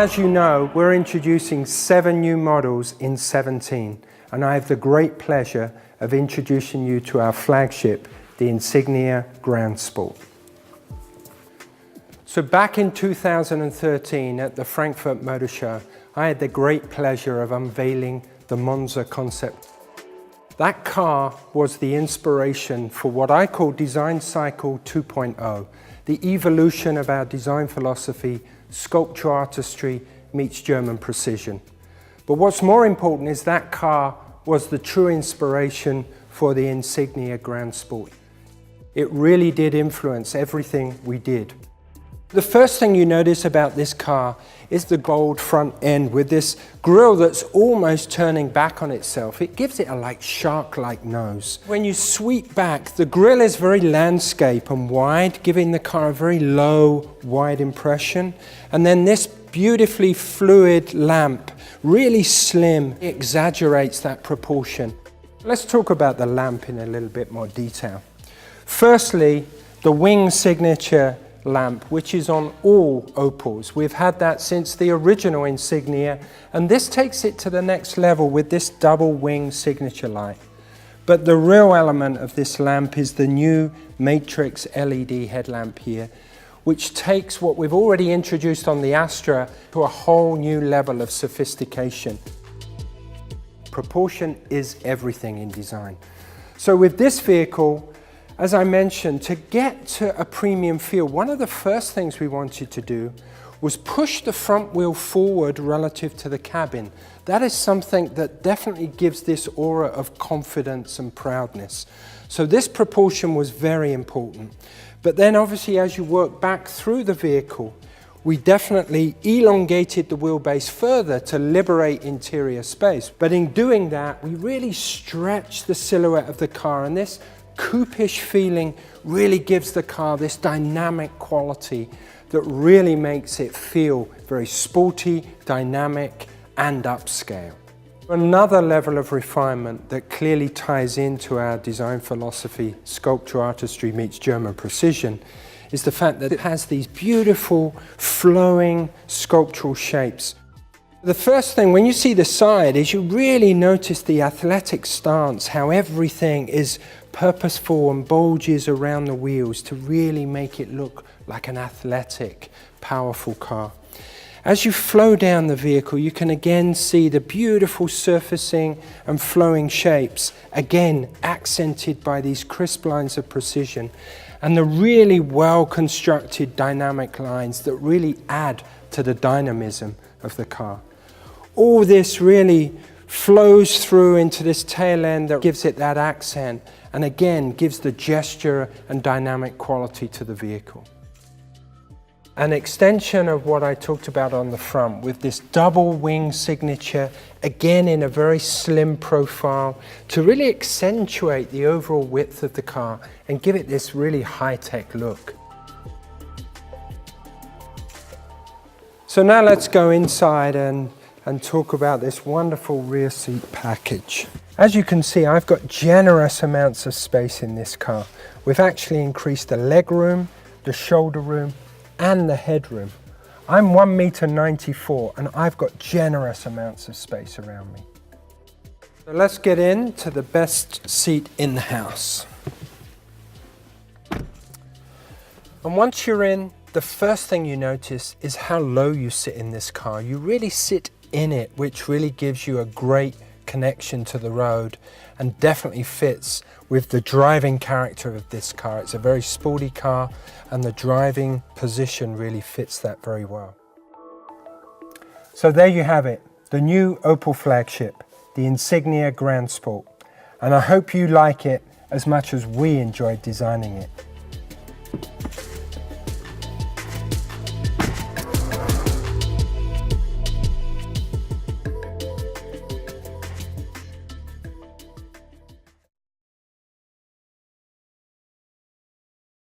as you know, we're introducing 7 new models in 17, and I have the great pleasure of introducing you to our flagship, the Insignia Grand Sport. So back in 2013 at the Frankfurt Motor Show, I had the great pleasure of unveiling the Monza concept. That car was the inspiration for what I call Design Cycle 2.0, the evolution of our design philosophy, sculpture artistry meets German precision. But what's more important is that car was the true inspiration for the Insignia Grand Sport. It really did influence everything we did. The first thing you notice about this car is the gold front end with this grille that's almost turning back on itself. It gives it a shark-like nose. When you sweep back, the grille is very landscape and wide, giving the car a very low, wide impression. And then this beautifully fluid lamp, really slim, exaggerates that proportion. Let's talk about the lamp in a little bit more detail. Firstly, the wing signature lamp, which is on all Opels. We've had that since the original Insignia, and this takes it to the next level with this double wing signature light. But the real element of this lamp is the new Matrix LED headlamp here, which takes what we've already introduced on the Astra to a whole new level of sophistication. Proportion is everything in design. So with this vehicle, as I mentioned, to get to a premium feel, one of the first things we wanted to do was push the front wheel forward relative to the cabin. That is something that definitely gives this aura of confidence and proudness. So this proportion was very important. But then obviously as you work back through the vehicle, we definitely elongated the wheelbase further to liberate interior space. But in doing that, we really stretched the silhouette of the car, and this coupe-ish feeling really gives the car this dynamic quality that really makes it feel very sporty, dynamic, and upscale. Another level of refinement that clearly ties into our design philosophy, sculpture artistry meets German precision, is the fact that it has these beautiful, flowing sculptural shapes. The first thing, when you see the side, is you really notice the athletic stance, how everything is purposeful and bulges around the wheels to really make it look like an athletic, powerful car. As you flow down the vehicle, you can again see the beautiful surfacing and flowing shapes, again accented by these crisp lines of precision, and the really well-constructed dynamic lines that really add to the dynamism of the car. All this really flows through into this tail end that gives it that accent, and again gives the gesture and dynamic quality to the vehicle. An extension of what I talked about on the front with this double wing signature, again in a very slim profile, to really accentuate the overall width of the car and give it this really high-tech look. So now let's go inside and talk about this wonderful rear seat package. As you can see, I've got generous amounts of space in this car. We've actually increased the leg room, the shoulder room, and the headroom. I'm 1.94 m and I've got generous amounts of space around me. So let's get into the best seat in the house. And once you're in, the first thing you notice is how low you sit in this car. You really sit in it, which really gives you a great connection to the road and definitely fits with the driving character of this car. It's a very sporty car and the driving position really fits that very well. So there you have it, the new Opel flagship, the Insignia Grand Sport. And I hope you like it as much as we enjoyed designing it.